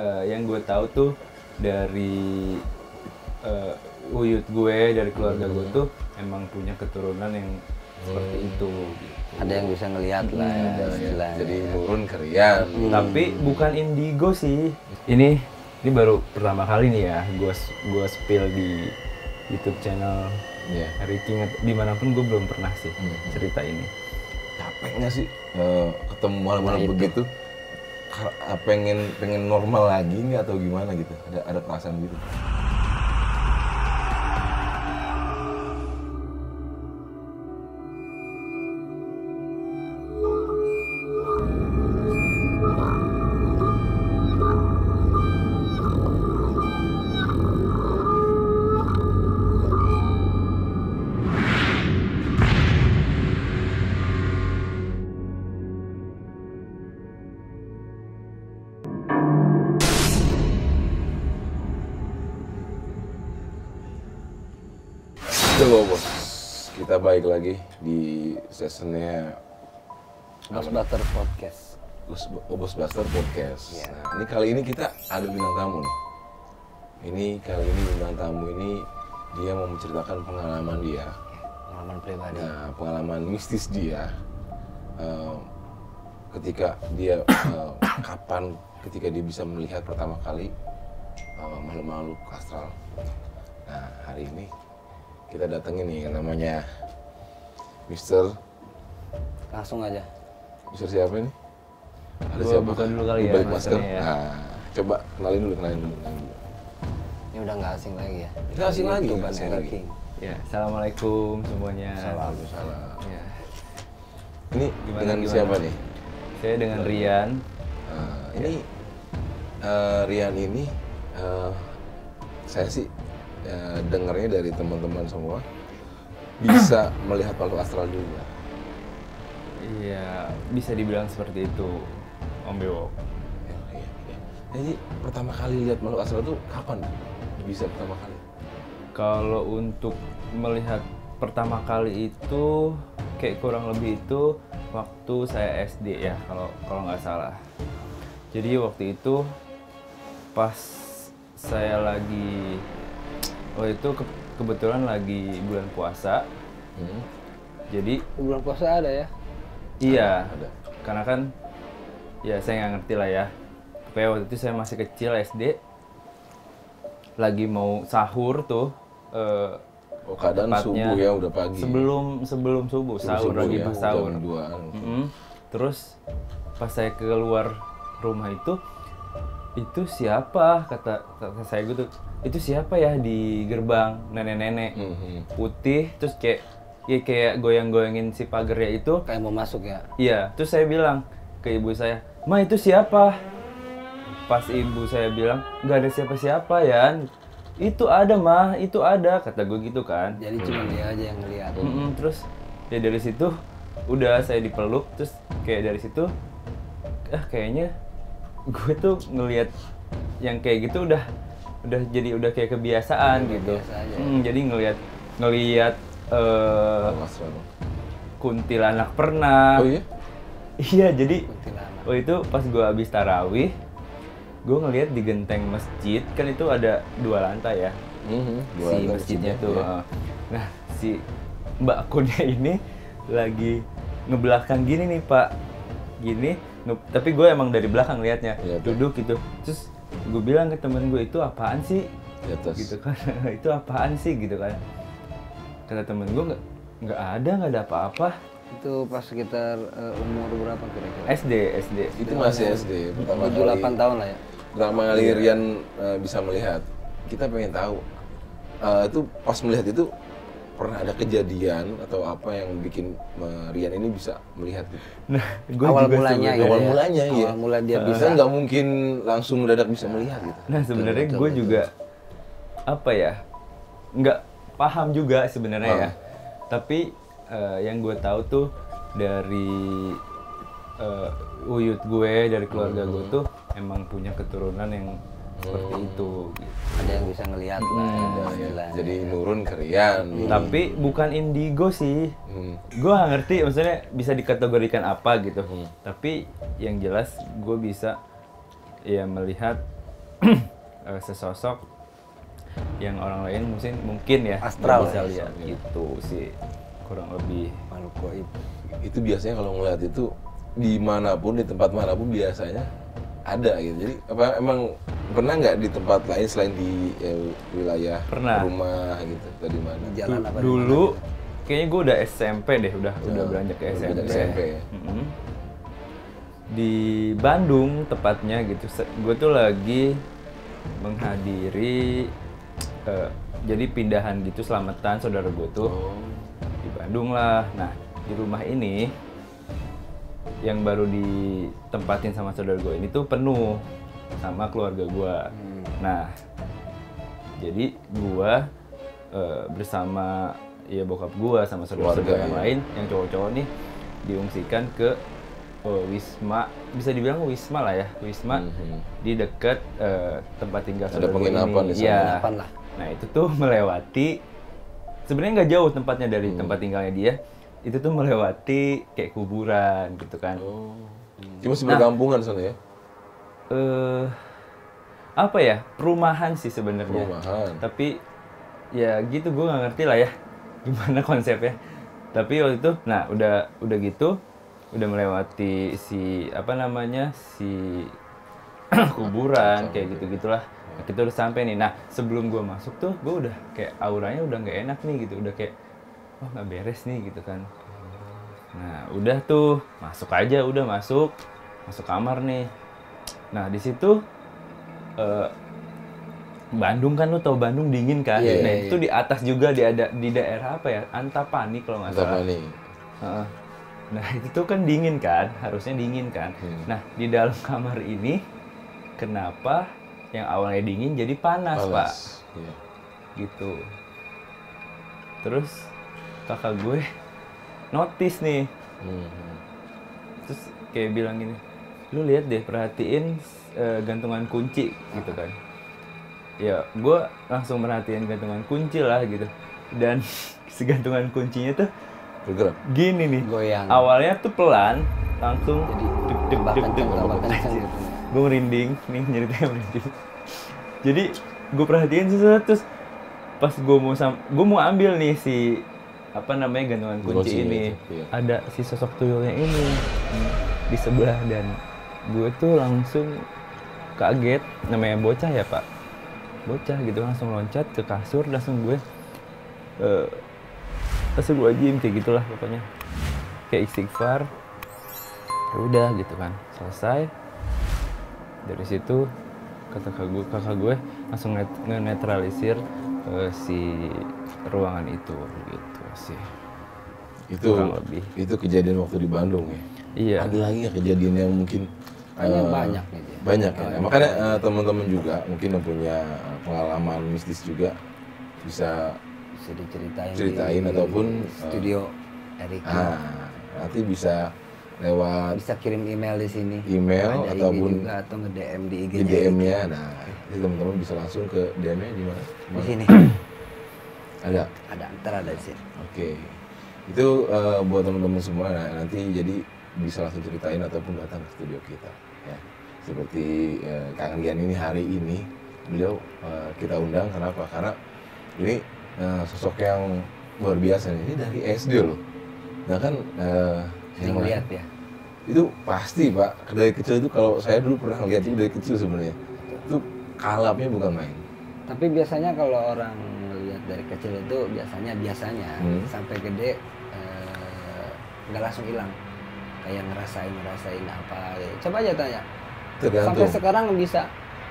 yang gue tahu tuh dari uyut gue, dari keluarga gue tuh emang punya keturunan yang seperti itu. Ada yang bisa ngelihat lah ya, istilahnya. Jadi nurun ke Rian. Tapi bukan indigo sih. Ini baru pertama kali nih ya gue spill di YouTube channel Harry King atau dimanapun. Gue belum pernah sih cerita ini. Capek nggak sih ketemu malam-malam begitu? Pengen normal lagi nggak atau gimana gitu? Ada perasaan gitu? Halo bos, kita balik lagi di seasonnya Bos Buster Podcast. Bos Buster Podcast. Yeah. Nah, kali ini kita ada bintang tamu nih. Kali ini bintang tamu ini dia mau menceritakan pengalaman dia. Pengalaman pribadi. Nah, pengalaman mistis dia. Ketika dia ketika dia bisa melihat pertama kali makhluk-makhluk astral. Nah, hari ini kita datengin nih yang namanya Mister. Langsung aja. Mister siapa ini? Ada Gua siapa? buka dulu kali ya, Balik masker. maskernya ya. Nah, coba kenalin dulu. Ini udah nggak asing lagi ya. Nggak asing lagi, YouTube nggak asing Harry lagi. King. Ya, assalamualaikum semuanya. Waalaikumsalam. Ya. Ini Gimana, dengan gimana? siapa nih? Saya dengan Rian. Ini Rian ini saya sih dengarnya dari teman-teman semua bisa melihat makhluk astral juga. Iya, bisa dibilang seperti itu, Om Bewo. Iya. Jadi pertama kali lihat makhluk astral itu kapan? Bisa pertama kali? Kalau untuk melihat pertama kali itu kayak kurang lebih itu waktu saya SD ya, kalau nggak salah. Jadi waktu itu pas saya lagi kebetulan lagi bulan puasa. Jadi Bulan puasa ada ya? iya, Ada. karena kan ya saya nggak ngerti lah ya. Pokoknya waktu itu saya masih kecil SD, lagi mau sahur tuh. Keadaan Tepatnya subuh ya, udah pagi. Sebelum subuh, sahur Subuh lagi ya, pas sahur. jam 2-an. Terus pas saya keluar rumah itu siapa? Kata saya gitu. Itu siapa ya di gerbang? Nenek-nenek putih, terus kayak goyang-goyangin si pagarnya itu. Kayak mau masuk ya? Iya, terus saya bilang ke ibu saya, "Ma, itu siapa?" Pas ibu saya bilang, "Nggak ada siapa-siapa ya. Itu ada, mah, itu ada," kata gue gitu kan. Jadi cuma dia aja yang ngelihat. Terus ya dari situ udah saya dipeluk, terus kayak dari situ kayaknya gue tuh ngelihat yang kayak gitu udah kayak kebiasaan gitu. Biasa aja. Jadi ngelihat Makhluk astral. kuntilanak pernah. Oh iya? Iya, jadi Kuntilanak. oh itu pas gue habis tarawih, gue ngelihat di genteng masjid, kan itu ada 2 lantai ya, si masjidnya tuh. Ya. Nah, si Mbak Kunnya ini lagi ngebelakang gini nih Pak, gini. Tapi gue emang dari belakang liatnya, Iya, duduk gitu. Terus gue bilang ke temen gue, itu apaan sih? Di atas. Gitu kan, itu apaan sih gitu kan? Kata temen gue nggak ada apa-apa. Itu pas sekitar umur berapa kira-kira? SD. Itu masih SD. Pertama 7-8 tahun lah ya? Pertama kali Rian bisa melihat. Kita pengen tahu. Itu pas melihat itu pernah ada kejadian atau apa yang bikin Rian ini bisa melihat gitu? Nah, gue Awal juga mulanya sebenarnya- gitu Awal ya? mulanya iya. Awal mula dia bisa. Kan nggak mungkin langsung mendadak bisa melihat gitu. Nah, sebenarnya Betul, gue betul. juga apa ya, nggak paham juga sebenarnya ya. Tapi yang gue tahu tuh dari uyut gue, dari keluarga gue tuh emang punya keturunan yang seperti itu. Gitu. Ada yang bisa ngelihat lah ya, istilahnya. Jadi nurun ke Rian. Tapi bukan indigo sih. Gue nggak ngerti, maksudnya bisa dikategorikan apa gitu. Tapi yang jelas gue bisa ya melihat sesosok yang orang lain mungkin ya Astral nggak bisa ya, lihat gitu sih kurang lebih. Makhluk gaib. Itu biasanya kalau ngeliat itu dimanapun, di tempat manapun biasanya ada gitu. Jadi apa emang pernah nggak di tempat lain selain di wilayah Pernah. rumah gitu atau di mana? Di jalan apa di Dulu mana gitu. kayaknya gue udah SMP deh, udah beranjak ke udah SMP. beranjak SMP ya. Mm-mm. Di Bandung tepatnya gitu, gue tuh lagi menghadiri jadi pindahan gitu selamatan saudara gue tuh Oh. di Bandung lah. Nah di rumah ini yang baru ditempatin sama saudara gue ini tuh penuh sama keluarga gue. Nah jadi gue bersama ya bokap gue sama saudara-saudara Keluarga, yang ya. lain yang cowok-cowok nih diungsikan ke wisma, bisa dibilang wisma lah ya, wisma di dekat tempat tinggal Ada saudara gue penginapan ini. di sana. Iya. Penginapan lah. Nah itu tuh melewati, sebenarnya nggak jauh tempatnya dari tempat tinggalnya dia, itu tuh melewati kayak kuburan gitu kan. Oh. Cuma masih berkampungan sana ya? Apa ya, perumahan sih sebenarnya. Perumahan. Tapi ya gitu, gue nggak ngerti lah ya gimana konsepnya. Tapi waktu itu, nah udah gitu, udah melewati si apa namanya si kuburan kayak gitu-gitulah. Nah, kita udah sampai nih. Nah sebelum gue masuk tuh, gue udah kayak auranya udah nggak enak nih gitu, udah kayak wah nggak beres nih gitu kan. Nah udah tuh masuk aja, udah masuk kamar nih. Nah di situ Bandung kan, lu tau Bandung dingin kan. Iya, Nah iya, itu di atas juga di daerah apa ya, Antapani kalau nggak salah. Antapani. Heeh. Nah itu tuh kan dingin kan, harusnya dingin kan. Nah di dalam kamar ini kenapa yang awalnya dingin jadi panas, Pak? Panas. Iya. Gitu. Terus kakak gue notice nih, terus kayak bilang gini, lu lihat deh, perhatiin gantungan kunci gitu kan. Ya gue langsung merhatiin gantungan kunci lah gitu, dan segantungan kuncinya tuh Bergerak. gini nih, Goyang. awalnya tuh pelan, langsung Jadi tambah kenceng gitu. gue merinding nih, nyeritanya merinding. Jadi gue perhatiin sesuatu, terus pas gue mau ambil nih si apa namanya gantungan kunci Kunci ini, itu, iya. ada si sosok tuyulnya ini di sebelah, dan gue tuh langsung kaget, namanya bocah ya Pak, bocah gitu, langsung loncat ke kasur, langsung gue astagfirullahaladzim kayak gitulah pokoknya, kayak istighfar. Ya udah gitu kan, selesai. Dari situ kakak gue langsung ngenetralisir si ruangan itu gitu sih. Itu Kurang lebih. itu kejadian waktu di Bandung ya. Iya. Ada lagi nggak kejadian yang mungkin Banyak nih dia. banyak ya. Nah, makanya teman-teman juga mungkin yang punya pengalaman mistis juga bisa Bisa diceritain ceritain di ataupun studio Erik. nanti bisa lewat Bisa kirim email di sini. email Ada IG ataupun juga, atau nge-DM di IG di DM-nya. Nah, jadi teman-teman bisa langsung ke DM-nya di mana? di sini. Ada. Ada, ntar ada di sini. Oke. Itu buat teman-teman semua, nah, nanti jadi bisa langsung ceritain ataupun datang ke studio kita ya. Seperti Kang Gian ini hari ini beliau kita undang, kenapa? Karena ini sosok yang luar biasa nih. Ini dari SD loh. Nah kan Sering lihat ya. itu pasti Pak, dari kecil itu kalau saya dulu pernah lihat itu dari kecil sebenarnya. Itu kalapnya bukan main. Tapi biasanya kalau orang lihat dari kecil itu biasanya sampai gede nggak langsung hilang. Kayak ngerasain apa gitu. Coba aja tanya. Tergantung. Sampai sekarang bisa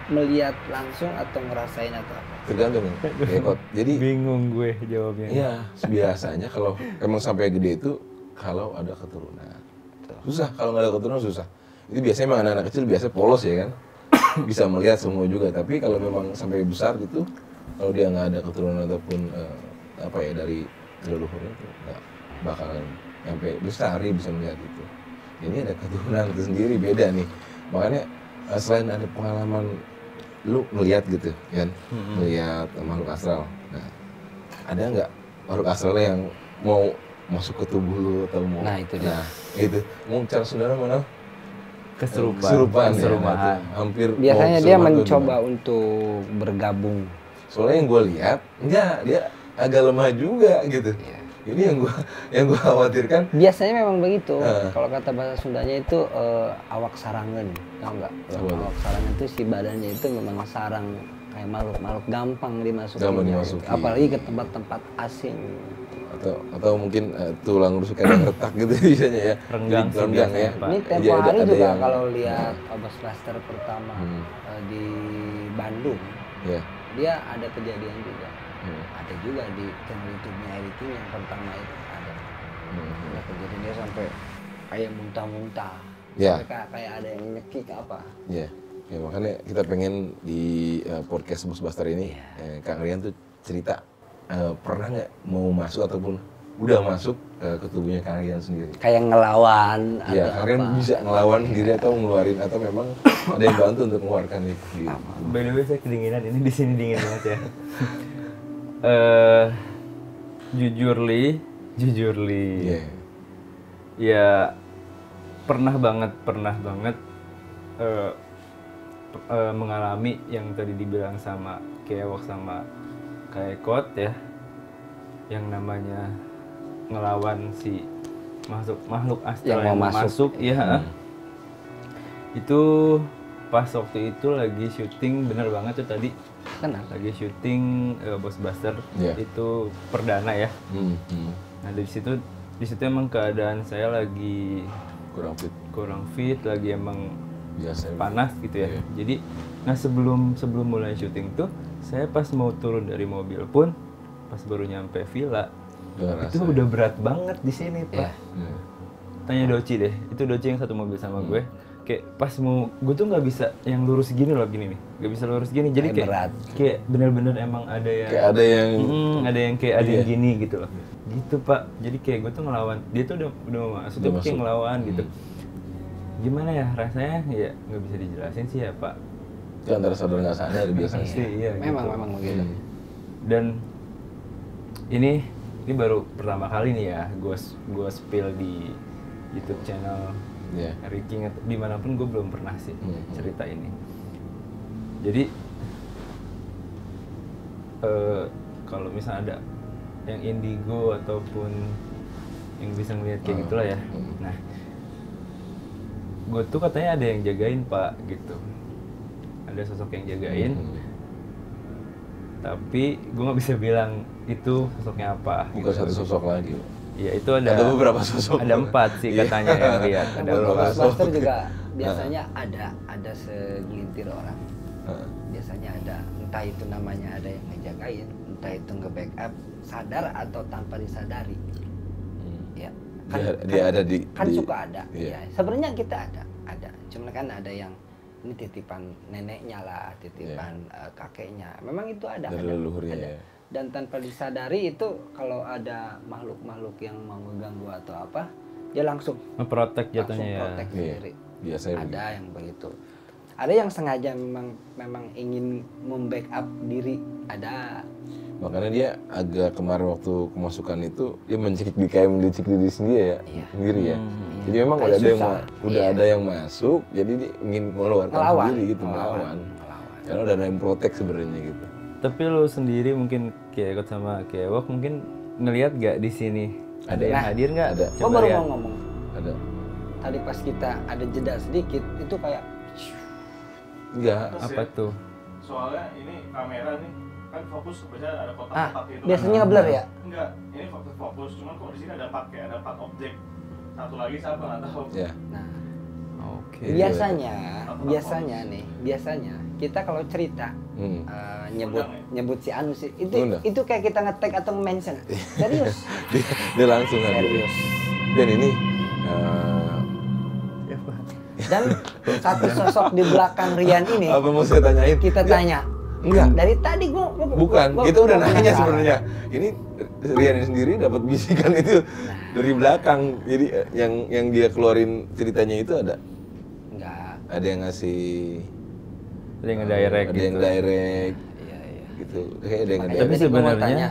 melihat langsung atau ngerasain atau apa? Tergantung. Ya, Kot. Jadi Bingung gue jawabnya. iya, biasanya kalau emang sampai gede itu kalau ada keturunan. Susah, kalau nggak ada keturunan susah. Itu biasanya emang anak-anak kecil biasa polos ya kan. Bisa melihat semua juga, tapi kalau memang sampai besar gitu, kalau dia nggak ada keturunan ataupun apa ya dari leluhurnya itu nggak bakalan sampai besar dia bisa melihat itu. Ini ada keturunan itu sendiri, beda nih. Makanya selain ada pengalaman lu melihat gitu kan, melihat makhluk astral. Nah, ada nggak makhluk astralnya yang mau masuk ke tubuh lu atau mau? Nah, itu dia. Nah, itu. Mau cara saudara mana? kesurupan ya, keserumahan. hampir mau Biasanya dia kesurupan tuh mencoba untuk bergabung. soalnya yang gue lihat enggak, dia agak lemah juga gitu. Ini yang gua khawatirkan. Biasanya memang begitu. Kalau kata bahasa Sundanya itu awak sarangan, tau nggak? Awak sarangan itu si badannya itu memang sarang kayak makhluk gampang dimasukin. Apalagi ke tempat-tempat asing. Atau mungkin tulang rusuk yang retak gitu biasanya ya. Renggang ya. Ini tempo hari juga kalau lihat Ghostbuster pertama di Bandung, dia ada kejadian juga. Ada juga di channel YouTube-nya Editing yang pertama itu ada. Ada kejadian dia sampai kayak muntah-muntah. Sampai kayak ada yang nyekik apa. Ya, makanya kita pengen di podcast Ghostbuster ini Kang Rian tuh cerita pernah nggak mau masuk ataupun udah masuk ke tubuhnya Kang Rian sendiri. Kayak ngelawan atau Kang Rian bisa ngelawan diri atau ngeluarin atau memang ada yang bantu untuk mengeluarkan diri. By the way saya kedinginan, ini di sini dingin banget ya. Jujurly ya pernah banget mengalami yang tadi dibilang sama Keewok sama Kaekot ya, yang namanya ngelawan si makhluk astral yang mau masuk ya. Itu pas waktu itu lagi syuting, bener banget tuh tadi. Kenapa? Lagi syuting Ghostbuster itu perdana ya. Nah di situ emang keadaan saya lagi kurang fit, lagi emang panas gitu ya. Jadi sebelum mulai syuting tuh saya pas mau turun dari mobil pun pas baru nyampe villa itu udah berat banget di sini Pak. Tanya Doci deh, itu Doci yang satu mobil sama gue. Kayak pas mau, gue tuh nggak bisa yang lurus gini loh, gini nih, nggak bisa lurus gini, jadi kayak bener-bener emang ada yang ada yang gini gitu loh, gitu Pak. Jadi kayak gue tuh ngelawan, dia tuh udah mau masuk, tuh kayak ngelawan gitu. Gimana ya rasanya? Ya nggak bisa dijelasin sih ya Pak. Itu antara sadar nggak sadar biasanya. Iya, memang begitu. Dan ini baru pertama kali nih ya, gue spill di YouTube channel Riking atau dimanapun, gue belum pernah sih cerita ini. Jadi kalau misalnya ada yang indigo ataupun yang bisa ngeliat kayak gitulah ya. Nah, gue tuh katanya ada yang jagain Pak gitu. Ada sosok yang jagain. Tapi gue nggak bisa bilang itu sosoknya apa. Bukan gitu. Satu sosok lagi. Iya, itu ada beberapa sosok. Ada 4 sih katanya yang lihat. Ada Ghostbuster juga biasanya ada segelintir orang. Biasanya ada, entah itu namanya ada yang ngejagain, entah itu nge-backup, sadar atau tanpa disadari. Ya. Dia ada di suka ada. Ya. Sebenarnya kita ada. Cuman kan ada yang ini titipan neneknya lah, titipan kakeknya. Memang itu ada. Dari leluhurnya ya. Dan tanpa disadari itu kalau ada makhluk-makhluk yang mau mengganggu atau apa, dia langsung memprotek jatuhnya ya. Protek sendiri. Biasanya ada yang begitu. Ada yang sengaja memang ingin membackup diri, ada. Makanya dia agak kemarin waktu kemasukan itu dia mencekik diri sendiri ya. Jadi memang udah ada yang masuk, jadi dia ingin mengeluarkan diri gitu, melawan. Karena udah ada yang protek sebenarnya gitu. Tapi lu sendiri mungkin kayak ikut sama Keewok mungkin ngelihat gak di sini ada yang hadir nggak? Ada. Gue baru mau ngomong. Ada. Tadi pas kita ada jeda sedikit itu kayak. Enggak. Apa tuh? Soalnya ini kamera nih kan fokus biasanya ada kotak-kotak itu. Biasanya ngeblur ya? Enggak, ini fokus. Cuman kalau di sini ada 4 objek. Satu lagi siapa nggak tahu. Ya. Nah. Oke. Biasanya kita kalau cerita nyebut si Anu sih itu kayak kita nge-tag atau mention. Serius. dia langsung serius. Dan ini dan satu sosok di belakang Rian ini. Apa mau saya tanyain? Kita tanya. Enggak. Dari tadi gua bukan, kita udah nanya sebenarnya. Ini Rian sendiri dapat bisikan itu dari belakang. Jadi yang dia keluarin ceritanya itu ada? Enggak. Ada yang ngasih, ada yang nge-direct gitu. Ada yang direct. Iya. Gitu. Kayak ada yang nge-direct. Tapi sebenarnya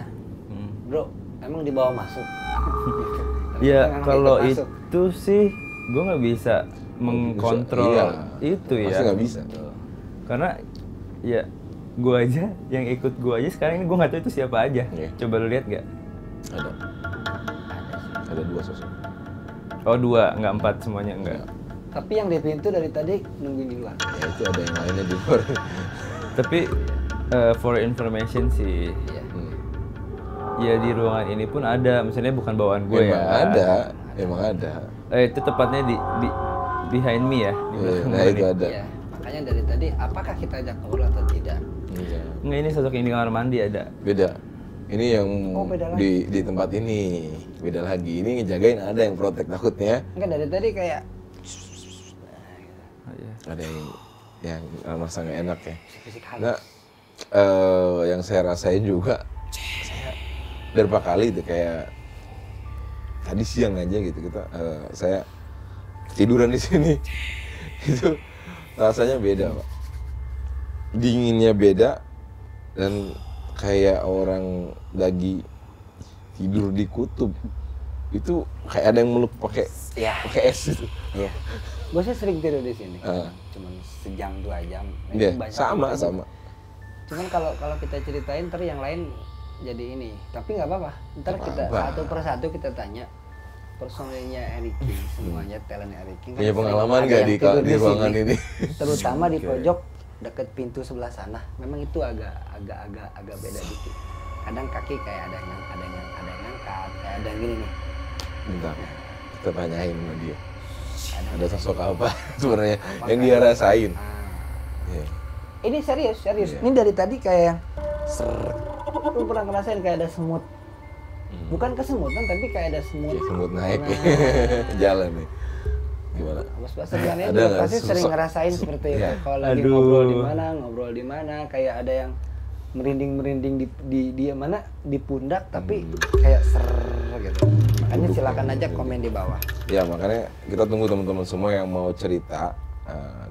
Bro, emang dibawa masuk? Ya kalau itu sih gue nggak bisa mengkontrol Iya. itu ya. Pasti nggak bisa. Karena ya gue aja yang ikut gue aja sekarang ini gue nggak tahu itu siapa aja. Iya. Coba lu lihat nggak? Ada. Ada 2 sosok. Oh 2, nggak 4 semuanya enggak. Tapi yang di pintu dari tadi nungguin di luar. Ya itu ada yang lainnya di luar. Tapi for information sih, Iya. ya di ruangan ini pun ada, misalnya bukan bawaan gue Emang ya. ada, emang ada. Itu tepatnya di behind me ya. Di belakang Nah gue itu nih. ada. Iya. Makanya dari tadi apakah kita ajak ngobrol atau tidak? Iya. Nggak, ini sosok yang di kamar mandi ada. Beda. Ini yang Oh, beda lagi. di tempat ini beda lagi. Ini ngejagain ada yang protek takutnya. Enggak dari tadi kayak Oh, iya. Ada yang merasa nggak enak ya. fisik halus. Nah, yang saya rasain juga, saya beberapa kali itu kayak tadi siang aja gitu saya tiduran di sini itu rasanya beda Pak. Dinginnya beda dan kayak orang lagi tidur di kutub itu kayak ada yang meluk pakai es gitu. Iya. Gue sih sering tidur di sini. Cuman sejam 2 jam. Nah, Iya, itu banyak sama yang tidur. sama. Cuman kalau kita ceritain ntar yang lain jadi ini. Tapi nggak apa-apa. Ntar Nggak kita apa-apa. satu persatu kita tanya personilnya Eric King, semuanya talentnya Eric King. Punya Kan pengalaman ada nggak yang di tidur ruangan sini, ini? Terutama di pojok deket pintu sebelah sana. Memang itu agak beda dikit. Kadang kaki kayak ada yang ngangkat, kayak ada yang gini nih. Bentar, kita tanyain sama dia. Ada sosok apa sebenarnya yang dia rasain? Iya. Ini serius. Iya. Ini dari tadi kayak yang lu pernah ngerasain kayak ada semut. Bukan kesemutan tapi kayak ada semut. Kayak semut naik Nah, jalan nih. Gimana? Mas Basir kan ya Ada juga nggak pasti sering sosok- ngerasain seperti itu. Iya. Kalau lagi Aduh. ngobrol di mana, kayak ada yang merinding di mana di pundak tapi kayak ser gitu. Makanya silakan aja komen di bawah. Ya makanya kita tunggu teman-teman semua yang mau cerita,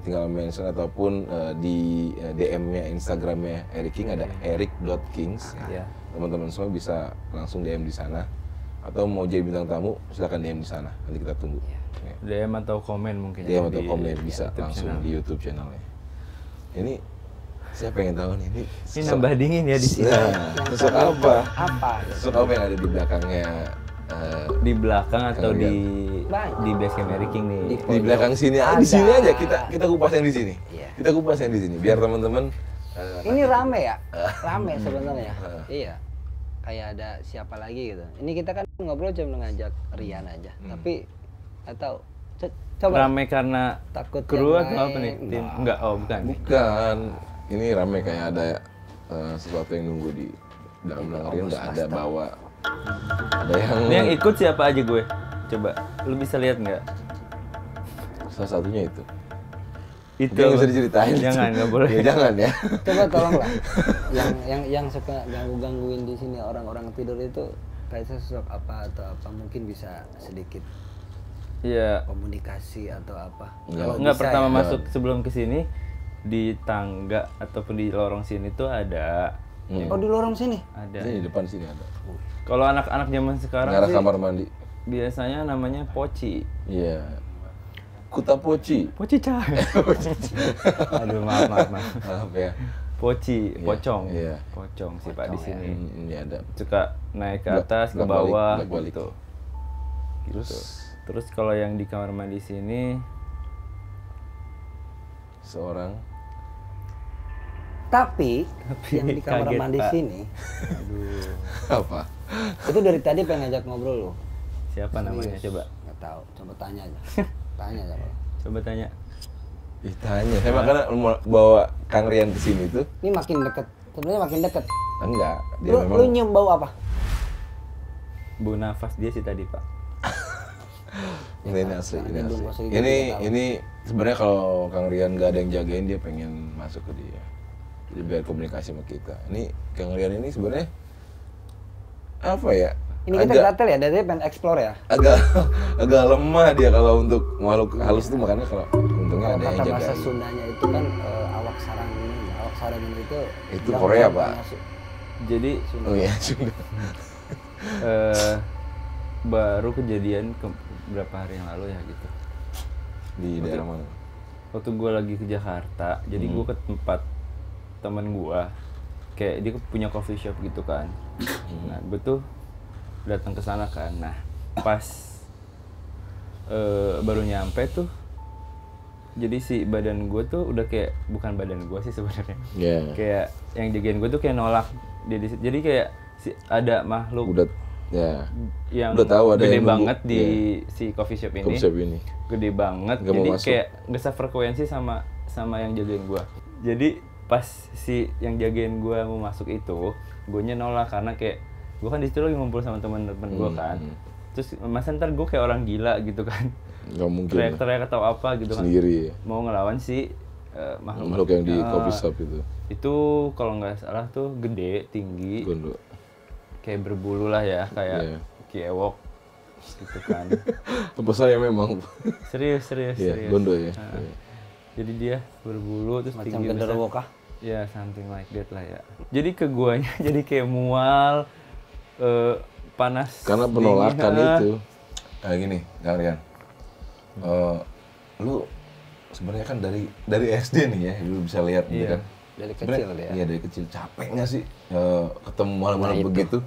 tinggal mention ataupun di DM-nya Instagramnya Eric King ada eric.kings. Iya. Teman-teman semua bisa langsung DM di sana. Atau mau jadi bintang tamu silakan DM di sana. Nanti kita tunggu. Ya. DM atau komen mungkin. DM ya, atau di komen bisa YouTube langsung channel. di YouTube channelnya. Ini saya pengen tahu nih ini. Ini nambah dingin ya di sini. Nah, sosok apa? Apa? Sosok apa yang ada di belakangnya? Di belakang atau Kalian. Banyak. di base camp Eric King nih. Di belakang sini, Ada. di sini aja kita kupas yang di sini. Iya. Kita kupas yang di sini biar teman-teman Ini rame ya? Rame sebenarnya. Iya. Kayak ada siapa lagi gitu. Ini kita kan ngobrol cuma ngajak Rian aja. Tapi atau coba Rame karena takut kru yang atau apa nih? lain. Tim? Enggak, oh bukan. bukan. Ini rame kayak ada sesuatu yang nunggu di dalam Rian nggak ada bawa. Ada yang Ini yang ikut siapa aja gue? Coba, lu bisa lihat nggak? salah satunya itu. Itu Mungkin bisa diceritain. Jangan, nggak boleh. Ya, jangan ya. Coba tolonglah. yang suka gangguin di sini orang-orang tidur itu kayak sosok apa atau apa mungkin bisa sedikit Iya. komunikasi atau apa. Enggak. Kalau Enggak, bisa pertama ya. masuk sebelum ke sini di tangga ataupun di lorong sini tuh ada. Oh di lorong sini. Ada. Ini di depan sini ada. Kalau anak-anak zaman sekarang Ngarah sih kamar mandi. biasanya namanya poci. Iya. Kuta Poci. Poci cah. Aduh, maaf. Maaf ya. Poci, Iya, pocong. iya. Pocong sih Pak di sini. Ini ada. Suka naik ke Belak- atas, ke belak-balik, bawah belak-balik. gitu. Terus kalau yang di kamar mandi sini Seorang Tapi yang di kamar kaget, mandi Pak. sini, apa? itu dari tadi pengen ngajak ngobrol loh. siapa namanya? Coba. Nggak tahu, coba tanya aja. Tanya aja kalau. Coba tanya. Ditanya. Saya makanya mau bawa Kang Rian ke sini tuh. Ini makin deket, sebenarnya makin deket. Enggak, dia Lu memang nyium bau apa? Bu nafas dia sih tadi, Pak. ini asli, ini Ini belum asli. masuk Ini kita tahu. ini sebenarnya kalau Kang Rian nggak ada yang jagain dia pengen masuk ke dia. Jadi biar komunikasi sama kita. Ini Kang Rian ini sebenarnya apa ya? Ini kita Agak- gatel ya, dari tadi pengen explore ya. agak lemah dia kalau untuk makhluk halus tuh, makanya kalau untungnya Kalau ada yang kata bahasa jagain. Sundanya itu kan awak sarang ini, awak sarang ini itu. Itu gampang Korea, Pak. masuk. Jadi Sunda. Oh iya, sudah. baru kejadian berapa hari yang lalu ya gitu. Di daerah mana? Waktu gue lagi ke Jakarta, jadi gue ke tempat temen gue, kayak dia punya coffee shop gitu kan. Nah gue tuh datang ke sana kan. Nah pas baru nyampe tuh, jadi si badan gue tuh udah kayak, bukan badan gue sih sebenarnya, kayak yang jagain gue tuh kayak nolak. Jadi kayak ada makhluk Udah ya. yang Udah tahu ada gede yang banget di si coffee shop ini. Gede banget, Nggak mau jadi masuk. kayak nggak sefrekuensi sama yang jagain gua. Jadi pas si yang jagain gua mau masuk itu, guanya nolak karena kayak gua kan di situ lagi ngumpul sama teman-teman gua kan. Terus masa ntar gua kayak orang gila gitu kan, Nggak mungkin. teriak-teriak atau apa gitu kan, Sendiri. mau ngelawan si Makhluk yang di coffee shop itu. Itu kalau nggak salah tuh gede, tinggi, Gondok. kayak berbulu lah ya, kayak Iya. kiewok gitu kan. Apa saya memang? serius. Iya, gondok ya. Jadi dia berbulu terus Macam tinggi besar. genderuwo kah? Ya something like that lah ya. Jadi ke guanya jadi kayak mual, panas. Karena penolakan dingin, itu. Nah gini, Kang Rian. Lu sebenarnya kan dari SD nih ya, lu bisa lihat gitu Iya. kan. Dari Sebenarnya, kecil dia. Iya dari kecil. Capek nggak sih ketemu malam-malam Nah, itu. begitu?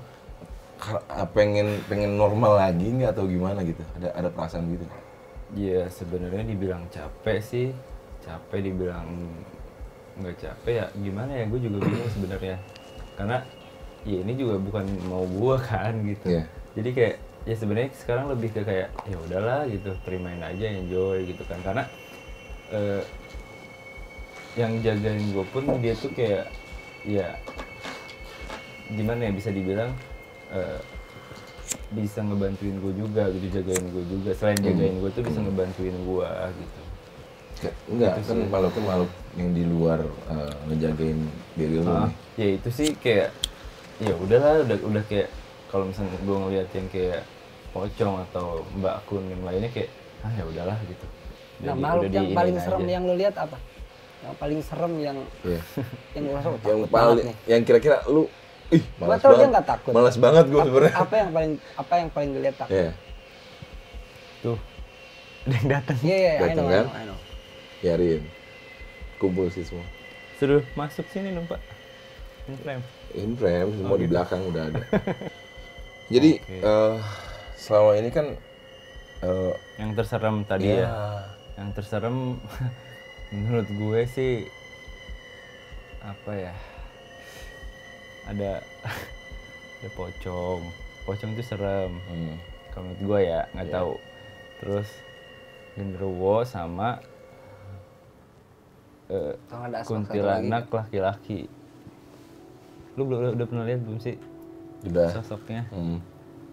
Pengen normal lagi nggak atau gimana gitu? Ada perasaan gitu? Iya sebenarnya dibilang capek sih, dibilang nggak capek ya gimana ya, gue juga bingung sebenarnya. Karena ya ini juga bukan mau gue kan gitu. Iya. Jadi kayak ya sebenarnya sekarang lebih ke kayak ya udahlah gitu, terimain aja, enjoy gitu kan. Karena yang jagain gue pun dia tuh kayak ya gimana ya, bisa dibilang bisa ngebantuin gue juga gitu, jagain gue juga. Selain jagain gue tuh bisa ngebantuin gue gitu. Enggak, kan makhluk yang di luar ngejagain diri lu nih. Ya itu sih kayak ya udahlah, udah kayak kalau misalnya gue ngeliat yang kayak pocong atau mbak kun yang lainnya kayak ya udahlah gitu. Nah, makhluk yang paling diiniin serem aja. yang lu lihat apa? Yang paling serem yang Iya. yang lu rasa Yang takut banget paling, nih. yang kira-kira lu, Gua malas tau dia banget. nggak takut. Malas banget gue sebenarnya. Apa yang paling dilihat takut? Iya. Tuh ada yang datang. Iya, I Datang know, kan? I know. Yarin. Kumpul sih semua. Suruh masuk sini dong Pak. In frame. In frame, semua di gitu. belakang udah ada. Jadi selama ini kan Yang terserem tadi ya. Yang terserem menurut gue sih apa ya? Ada pocong itu serem. Kalau menurut gue ya nggak tahu. Terus genderuwo sama Kalau ada aspek satu kuntilanak lagi. laki-laki. Lu udah pernah lihat belum sih udah. sosoknya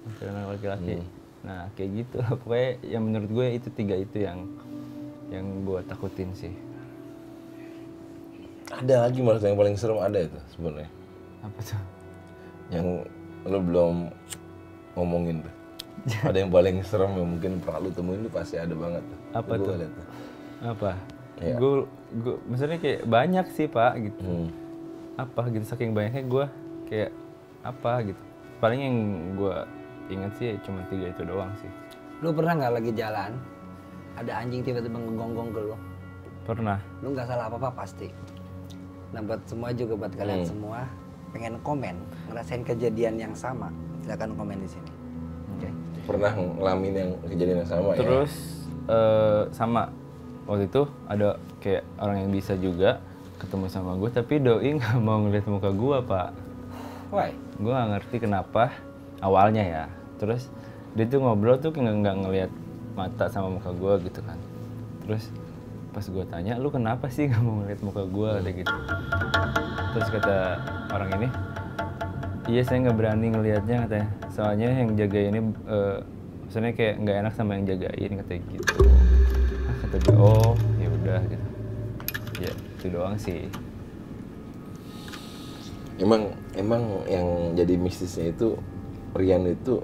kuntilanak laki-laki? Hmm. Nah kayak gitu lah pokoknya. Yang menurut gue itu 3 itu yang gue takutin sih. Ada lagi malah yang paling serem ada itu sebenarnya. Apa tuh? Yang lu belum ngomongin tuh. Ada yang paling serem yang mungkin pernah lu temuin tuh pasti ada banget tuh. Apa Gua tuh? liat tuh. Apa? Iya. Gue maksudnya kayak banyak sih Pak gitu. Apa gitu, saking banyaknya gue kayak apa gitu. Paling yang gue ingat sih cuma 3 itu doang sih. Lu pernah nggak lagi jalan, ada anjing tiba-tiba ngegonggong ke lu? Pernah. Lu nggak salah apa-apa pasti. Nah buat semua juga, buat kalian semua, pengen komen, ngerasain kejadian yang sama, silakan komen di sini. Oke. Pernah ngalamin yang kejadian yang sama ya? Terus sama waktu itu ada kayak orang yang bisa juga ketemu sama gue, tapi doi nggak mau ngeliat muka gue Pak. Why? Gue nggak ngerti kenapa awalnya ya. Terus dia tuh ngobrol tuh nggak ngeliat mata sama muka gue gitu kan. Terus pas gue tanya, lu kenapa sih nggak mau ngeliat muka gue kayak gitu. Terus kata orang ini, iya saya nggak berani ngelihatnya katanya. Soalnya yang jaga ini, maksudnya kayak nggak enak sama yang jagain katanya gitu. Kata dia, oh ya udah gitu. Ya itu doang sih. Emang yang jadi mistisnya itu Rian itu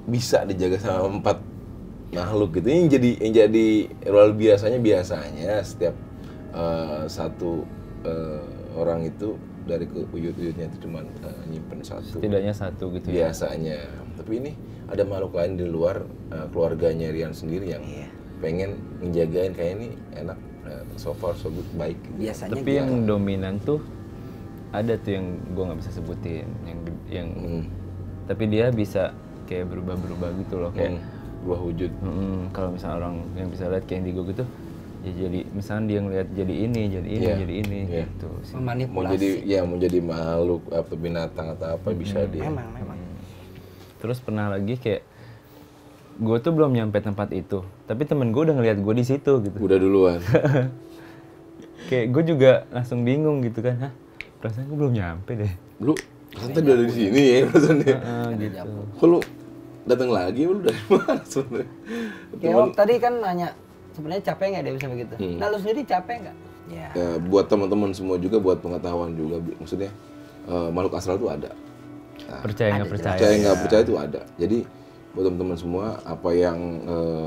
bisa dijaga sama 4 makhluk gitu. Yang jadi luar biasanya setiap satu orang itu dari uyut-uyutnya itu cuma nyimpen 1. Setidaknya 1 gitu ya. Biasanya. Tapi ini ada makhluk lain di luar keluarganya Rian sendiri yang pengen ngejagain kayak ini enak, so far so good, baik. Biasanya Tapi yang dominan tuh ada tuh yang gue nggak bisa sebutin, yang tapi dia bisa kayak berubah-berubah gitu loh, kayak Berubah wujud. kalau misalnya orang yang bisa lihat kayak indigo gitu, ya jadi misalnya dia ngeliat jadi ini Iya. jadi ini Iya. gitu sih. Mau memanipulasi. jadi makhluk apa binatang atau apa bisa dia. Memang. Terus pernah lagi kayak gue tuh belum nyampe tempat itu, tapi temen gue udah ngeliat gue di situ gitu. Udah duluan. Kayak gue juga langsung bingung gitu kan, hah perasaan gue belum nyampe deh. Lu santai udah di sini ya rasanya. Gitu. Kok lu datang lagi lu dari mana sebenarnya? Kayak Om tadi kan nanya sebenarnya capek nggak dia bisa begitu. Nah lu sendiri capek nggak? Ya. Ya, buat teman-teman semua juga, buat pengetahuan juga, maksudnya makhluk astral itu ada. Nah, Percaya nggak percaya? percaya nggak percaya itu ada. Jadi buat teman-teman semua, apa yang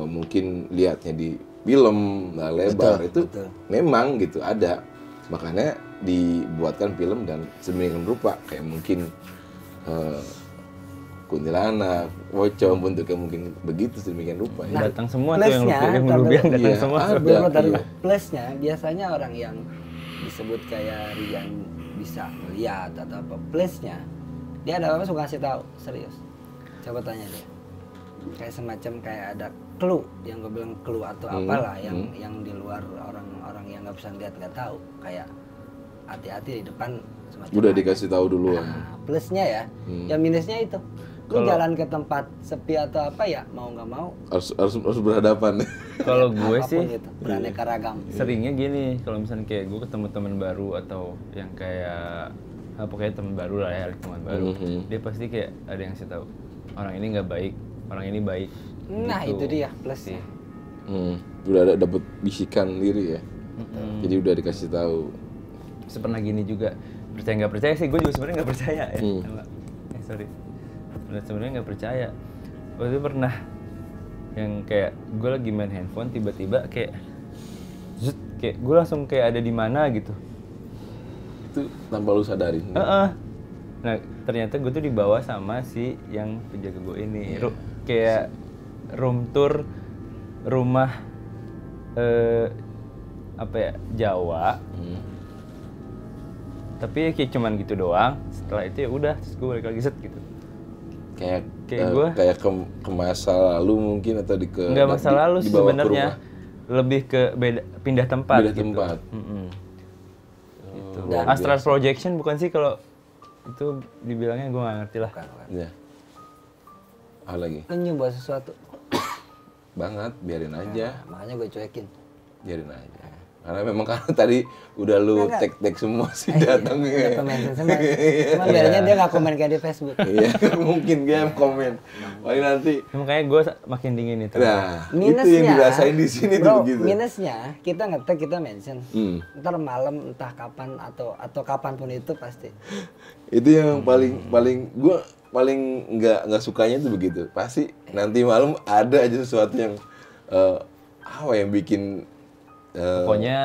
mungkin lihatnya di film lebar itu memang gitu ada. Makanya dibuatkan film dan sedemikian rupa, kayak mungkin kuntilanak, pocong bentuknya mungkin begitu sedemikian rupa. Ya. Datang semua tuh yang lu bilang datang Iya, semua. ada. Bentar, Iya. plusnya biasanya orang yang disebut kayak Rian bisa melihat atau apa, plusnya dia ada apa suka kasih tahu, serius. Coba tanya dia. Kayak semacam kayak ada clue yang gue bilang clue atau apalah yang di luar orang-orang yang nggak bisa lihat nggak tahu, kayak hati-hati di depan semacam Udah apa. dikasih tahu duluan. Nah, plusnya ya, yang minusnya itu lu jalan ke tempat sepi atau apa ya mau nggak mau Harus berhadapan. Kalau gue apapun sih itu beraneka ragam. seringnya gini, kalau misalnya kayak gue ketemu teman baru atau yang kayak pokoknya teman baru lah ya, teman baru, dia pasti kayak ada yang ngasih tahu orang ini nggak baik, orang ini baik. Nah Gitu. itu dia plusnya. Udah ada dapet bisikan diri ya. Jadi udah dikasih tahu. Terus pernah gini juga, percaya nggak percaya sih, gue juga sebenarnya nggak percaya ya. Sorry, sebenarnya nggak percaya. Waktu itu pernah yang kayak gue lagi main handphone, tiba-tiba kayak gue langsung kayak ada di mana gitu. Itu tanpa lu sadarin. Nah ternyata gue tuh dibawa sama si yang penjaga gue ini, kayak room tour rumah apa ya, Jawa. Tapi ya kayak cuman gitu doang. Setelah itu ya udah, terus gue balik lagi set gitu. Kayak gua kayak ke masa lalu mungkin atau nggak masa lalu sih dibawa ke sebenarnya, rumah. lebih ke pindah tempat. Beda gitu. tempat. Gitu. Dan Astral projection bukan sih kalau itu dibilangnya, gue nggak ngerti lah. Ya. Apa lagi? Lu nyoba sesuatu, Banget, biarin aja. makanya gue cuekin. Biarin aja. Karena memang karena tadi udah lu tag semua sih datangnya. Udah komen semua. Cuma biarnya dia nggak komen kayak di Facebook. Iya, mungkin dia komen. Paling nanti. Makanya gue makin dingin itu. Nah, Minusnya, itu yang dirasain di sini bro, tuh begitu. minusnya kita ngetek, kita mention. Ntar malam entah kapan atau kapanpun itu pasti. Itu yang paling gua paling nggak sukanya tuh begitu. Pasti nanti malam ada aja sesuatu yang apa yang bikin Pokoknya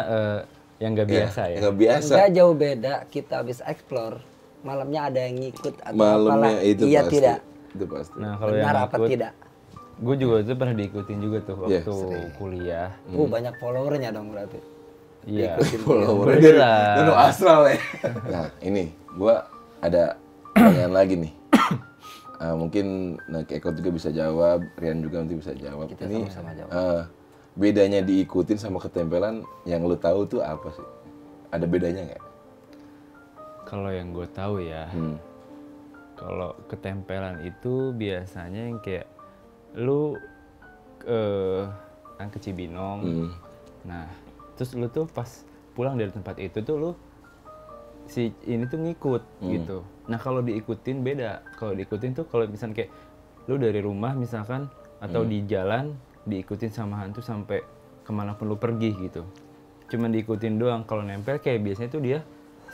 yang nggak biasa ya. nggak biasa. Nggak jauh beda, kita habis explore, malamnya ada yang ngikut atau Malamnya apalah. itu Iya pasti. tidak. Itu pasti. Nah kalau yang Benar apa ikut, tidak? gue juga itu pernah diikutin juga tuh Iya, waktu kuliah. Banyak followernya dong berarti. Iya. Follower Udah dari jelas. Nano Astral ya. Nah, ini gua ada pertanyaan lagi nih. Mungkin Eko juga bisa jawab, Rian juga nanti bisa jawab. Kita Ini sama-sama jawab. bedanya diikutin sama ketempelan yang lu tahu tuh apa sih? Ada bedanya nggak? Kalau yang gue tahu ya, kalau ketempelan itu biasanya yang kayak lu ke Cibinong, nah terus lu tuh pas pulang dari tempat itu tuh lu si ini tuh ngikut gitu. Nah kalau diikutin beda. Kalau diikutin tuh kalau misalnya kayak lu dari rumah misalkan atau di jalan diikutin sama hantu sampai kemanapun lu pergi gitu. Cuman diikutin doang. Kalau nempel kayak biasanya tuh dia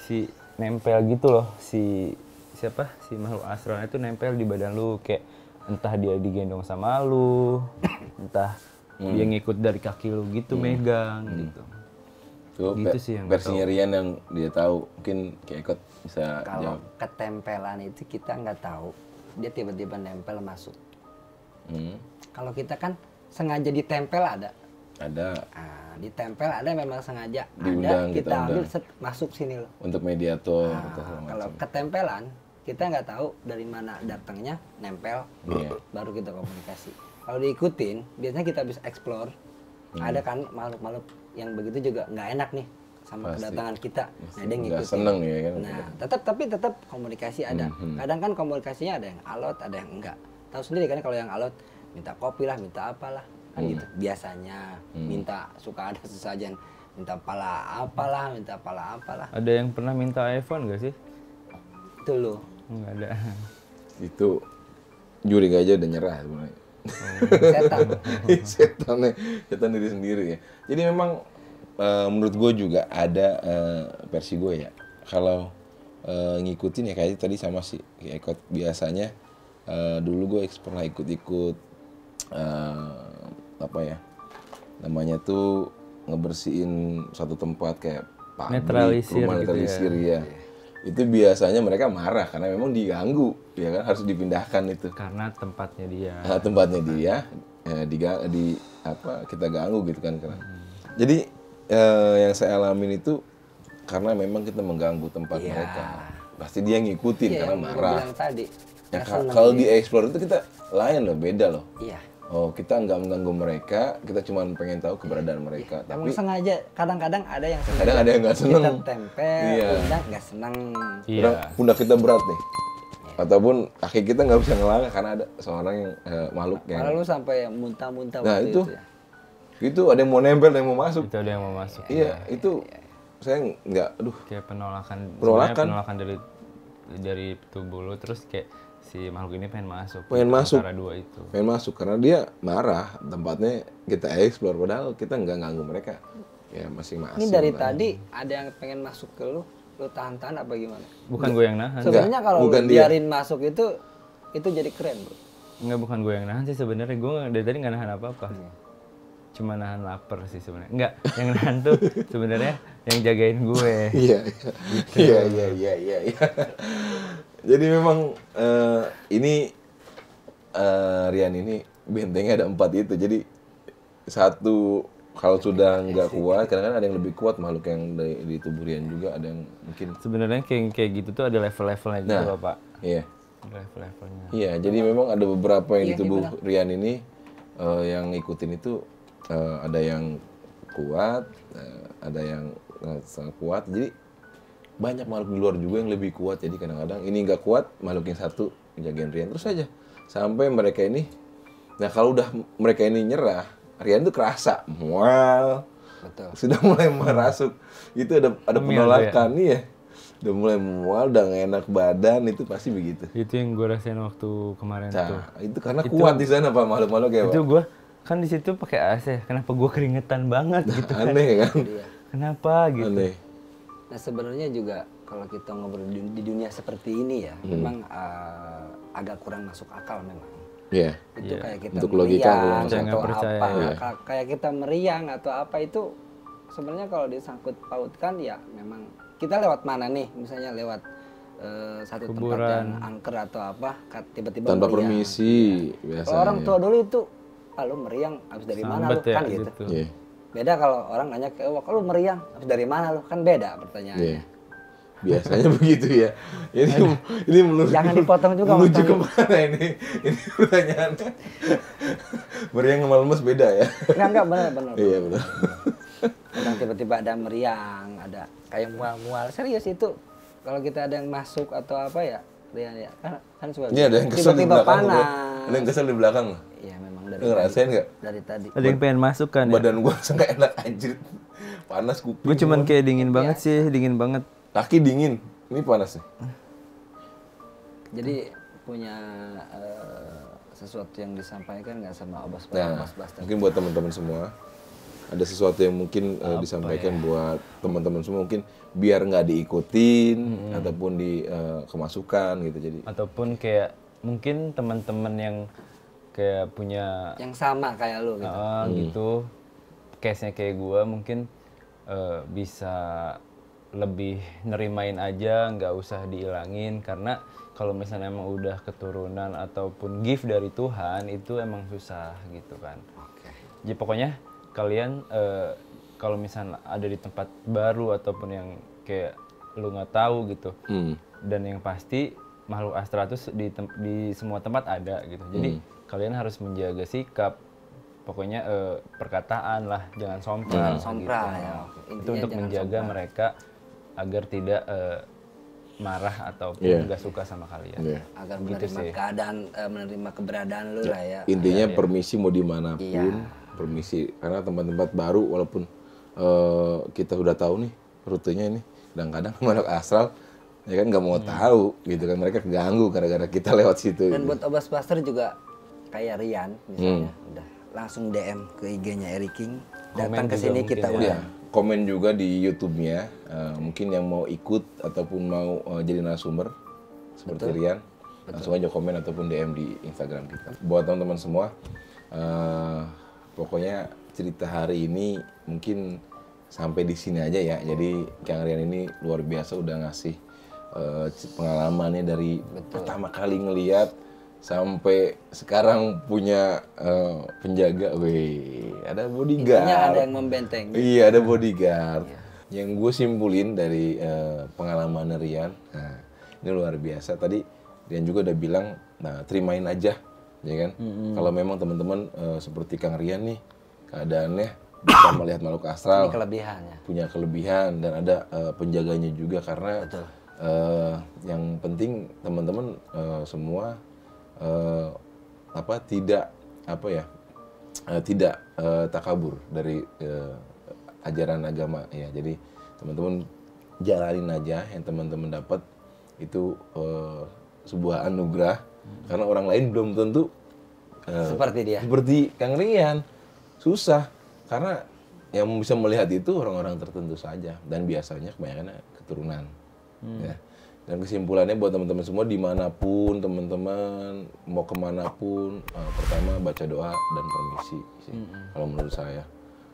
si nempel gitu loh, si makhluk astral itu nempel di badan lu, kayak entah dia digendong sama lu, entah dia ngikut dari kaki lu gitu, megang gitu. Tuh, Gitu sih yang versinya gua tahu. Rian yang dia tahu. Mungkin kayak Eko bisa Kalau jawab. ketempelan itu kita nggak tahu, dia tiba-tiba nempel masuk. Kalau kita kan sengaja ditempel ada. Ada. Nah, ditempel ada yang memang sengaja. Diundang, Ada kita kita ambil undang. masuk sini loh. Untuk mediator Nah, atau segala kalau macam. ketempelan kita nggak tahu dari mana datangnya, nempel, Iya. baru kita komunikasi. Kalau diikutin, biasanya kita bisa explore. Ada kan makhluk-makhluk yang begitu juga nggak enak nih sama Pasti. kedatangan kita. Nah, dia Nggak ngikutin. seneng ya kan. Nah, tapi tetap komunikasi ada. Kadang kan komunikasinya ada yang alot, ada yang enggak. Tahu sendiri kan kalau yang alot minta kopi lah, minta apalah, kan gitu. Biasanya minta suka ada sesajen, minta pala apalah, minta pala apalah. Ada yang pernah minta iPhone gak sih? Itu loh. Nggak ada. Itu juri aja udah nyerah sebenarnya. Setan. setan diri sendiri ya. Jadi memang menurut gue juga ada versi gue ya. Kalau ngikutin ya kayak tadi sama sih, kayak ikut biasanya dulu gue pernah ikut-ikut apa ya namanya tuh ngebersihin satu tempat kayak pabrik, Netralisir rumah gitu netralisir ya. Itu biasanya mereka marah karena memang diganggu, ya kan harus dipindahkan itu. Karena tempatnya dia. Nah, tempatnya dia kita ganggu gitu kan karena. Jadi yang saya alamin itu karena memang kita mengganggu tempat Iya. mereka. Pasti dia ngikutin Iya, karena yang gua marah. bilang tadi. Ya, Nggak seneng kalau dia. di explore itu kita lain loh, beda loh. Iya. Oh, kita nggak mengganggu mereka, kita cuma pengen tahu keberadaan mereka. Emang Tapi sengaja, kadang-kadang ada yang sengaja. kadang ada yang nggak seneng. Kita tempel, Iya. udah nggak seneng. Iya. Kadang pundak kita berat nih. Ataupun kaki kita nggak bisa ngelangkah karena ada seorang yang makhluk yang Malah lu sampai muntah-muntah Nah, waktu itu. ya. itu ada yang mau nempel, ada yang mau masuk. Itu ada yang mau masuk. Iya, itu saya nggak, aduh, Kayak penolakan. Penolakan. Sebenarnya penolakan dari tubuh lu, terus kayak si makhluk ini pengen masuk. Pengen masuk. Antara dua itu. pengen masuk karena dia marah tempatnya kita explore padahal kita nggak ganggu mereka. Ya masing-masing. Ini dari lah. tadi ada yang pengen masuk ke lu tahan-tahan apa gimana? Bukan gue yang nahan. Sebenarnya kalau bukan lu dia. biarin masuk itu jadi keren, bro. Enggak, bukan gue yang nahan sih sebenarnya. Gue dari tadi nggak nahan apa-apa. Cuma nahan lapar sih sebenarnya. Enggak, yang nahan tuh sebenarnya yang jagain gue. Iya, iya. Jadi memang ini Rian ini bentengnya ada 4 itu. Jadi satu kalau sudah nggak kuat, kadang-kadang ada yang lebih kuat makhluk yang di tubuh Rian juga, ada yang mungkin. Sebenarnya kayak gitu tuh ada level-levelnya gitu Nah. loh, Pak. Iya. Level-levelnya. Iya, jadi memang ada beberapa yang di Iya, tubuh Rian ini yang ngikutin itu ada yang kuat, ada yang sangat kuat. Jadi banyak makhluk di luar juga yang lebih kuat. Jadi kadang-kadang ini nggak kuat, makhluk yang satu jagain Rian terus aja sampai mereka ini. Nah kalau udah mereka ini nyerah, Rian tuh kerasa mual, Betul. sudah mulai merasuk. Itu ada Ngemil penolakan nih ya. Udah mulai mual, udah nggak enak badan, itu pasti begitu. Itu yang gue rasain waktu kemarin tuh. Nah, itu karena kuat di sana Pak, makhluk-makhluk ya Pak. Itu gue kan di situ pakai AC. Kenapa gue keringetan banget gitu kan? Aneh kan? Kenapa gitu? Aneh. Nah sebenarnya juga kalau kita ngobrol di dunia seperti ini ya, memang agak kurang masuk akal memang. Iya. Itu kayak kita Untuk logika belum meriang masuk akal. atau Percaya, apa, ya. kayak kita meriang atau apa itu sebenarnya kalau disangkut pautkan ya memang kita lewat mana nih, misalnya lewat satu tempat Kuburan. yang angker atau apa, tiba-tiba Tanpa meriang. permisi biasanya. Kalau orang tua dulu itu, lu meriang habis dari mana lu Sambet ya kan gitu. gitu. Iya. Beda kalau orang nanya ke wah lu meriang habis dari mana lu kan beda pertanyaannya. Iya. Biasanya begitu ya. Ini menurut Jangan dipotong juga, menuju Mas Tani. kemana ini? Ini pertanyaannya. Meriang sama lemes beda ya? Enggak benar. Iya benar. Kadang tiba-tiba ada meriang, ada kayak mual-mual. Serius itu. Kalau kita ada yang masuk atau apa ya, Rian ya. Kan suka Ini ada yang kesel di tiba-tiba belakang. panas. Ada yang kesel di belakang. Iya memang dari Lu ngerasain nggak? dari tadi. Ada yang pengen masuk kan ya? Badan gua sangat enak anjir. Panas kuping. Gue cuman kayak dingin banget sih, dingin banget. Kaki dingin. Ini panas nih. Jadi punya sesuatu yang disampaikan nggak sama Obas Nah, Bas mungkin buat teman-teman semua ada sesuatu yang mungkin disampaikan buat teman-teman semua mungkin biar nggak diikutin ataupun di kemasukan gitu jadi Ataupun kayak mungkin teman-teman yang kayak punya yang sama kayak lu gitu. gitu, case-nya kayak gue mungkin bisa lebih nerimain aja, nggak usah diilangin karena kalau misalnya emang udah keturunan ataupun gift dari Tuhan itu emang susah gitu kan. Oke. Jadi pokoknya kalian kalau misalnya ada di tempat baru ataupun yang kayak lu nggak tahu gitu, dan yang pasti makhluk astral itu di semua tempat ada gitu. Jadi kalian harus menjaga sikap, pokoknya perkataan lah, jangan sompral. Sompral gitu. ya. Itu Intinya untuk jangan menjaga sompral. mereka agar tidak marah ataupun Iya. nggak suka sama kalian. Iya. Agar Gitu menerima sih. keadaan, menerima keberadaan lu lah ya. Intinya permisi mau dimanapun, Iya. permisi karena tempat-tempat baru walaupun kita udah tahu nih rutenya ini, kadang-kadang makhluk astral ya kan nggak mau tahu gitu kan, mereka keganggu gara-gara kita lewat situ. Dan gitu. buat Obasbuster juga kayak Rian misalnya, udah langsung DM ke IG-nya Eric King, datang Komen ke juga sini mungkin kita ya. udah. Komen juga di YouTube-nya, mungkin yang mau ikut ataupun mau jadi narasumber seperti Rian, langsung aja komen ataupun DM di Instagram kita. Buat teman-teman semua, pokoknya cerita hari ini mungkin sampai di sini aja ya. Jadi Kang Rian ini luar biasa udah ngasih pengalamannya dari pertama kali ngeliat sampai sekarang punya penjaga, ada bodyguard. Intinya ada yang membentengi. Iya, ada bodyguard. Yang gue simpulin dari pengalaman Rian, nah, ini luar biasa. Tadi Rian juga udah bilang, nah terimain aja, ya kan? Kalau memang teman-teman seperti Kang Rian nih, keadaannya bisa melihat makhluk astral, Ini kelebihannya. punya kelebihan dan ada penjaganya juga karena Betul. yang penting teman-teman semua tidak takabur dari ajaran agama ya. Jadi teman-teman jalanin aja yang teman-teman dapat itu sebuah anugerah karena orang lain belum tentu Seperti dia. seperti Kang Rian. Susah karena yang bisa melihat itu orang-orang tertentu saja dan biasanya kebanyakan keturunan. Ya. Dan kesimpulannya buat teman-teman semua dimanapun teman-teman mau kemanapun, pertama baca doa dan permisi sih. Kalau menurut saya,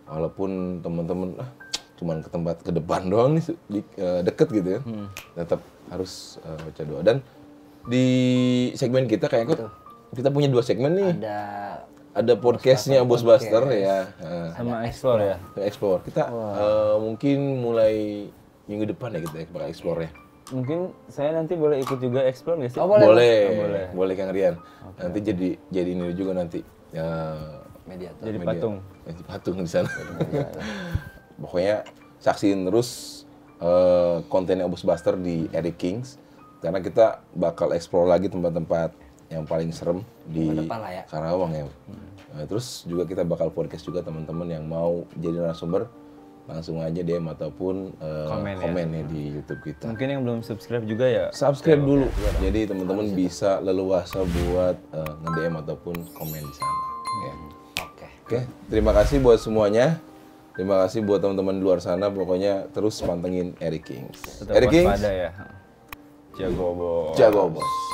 walaupun teman-teman cuman ke tempat ke depan doang nih deket gitu ya, tetap harus baca doa. Dan di segmen kita kayaknya kita punya 2 segmen nih. Ada podcastnya Obasbuster ya, Sama explore ya. explore. Kita mungkin mulai minggu depan ya kita bakal explore ya. Mungkin saya nanti boleh ikut juga explore nggak sih? Oh, boleh. Boleh Kang Rian. Nanti jadi ini juga nanti Mediator. Jadi patung. Jadi patung di sana. Pokoknya saksiin terus kontennya Obasbuster di Eric Kings karena kita bakal explore lagi tempat-tempat yang paling serem di Depan lah ya. Karawang ya. Terus juga kita bakal podcast juga teman-teman yang mau jadi narasumber langsung aja DM ataupun komen ya di YouTube kita. Mungkin yang belum subscribe juga ya. Subscribe dulu. Jadi teman-teman bisa leluasa buat nge-DM ataupun komen di sana. Ya. Oke, terima kasih buat semuanya. Terima kasih buat teman-teman di luar sana. Pokoknya terus pantengin Eric Kings. Tetap Eric Kings, waspada ya. Jago bos. jago bos.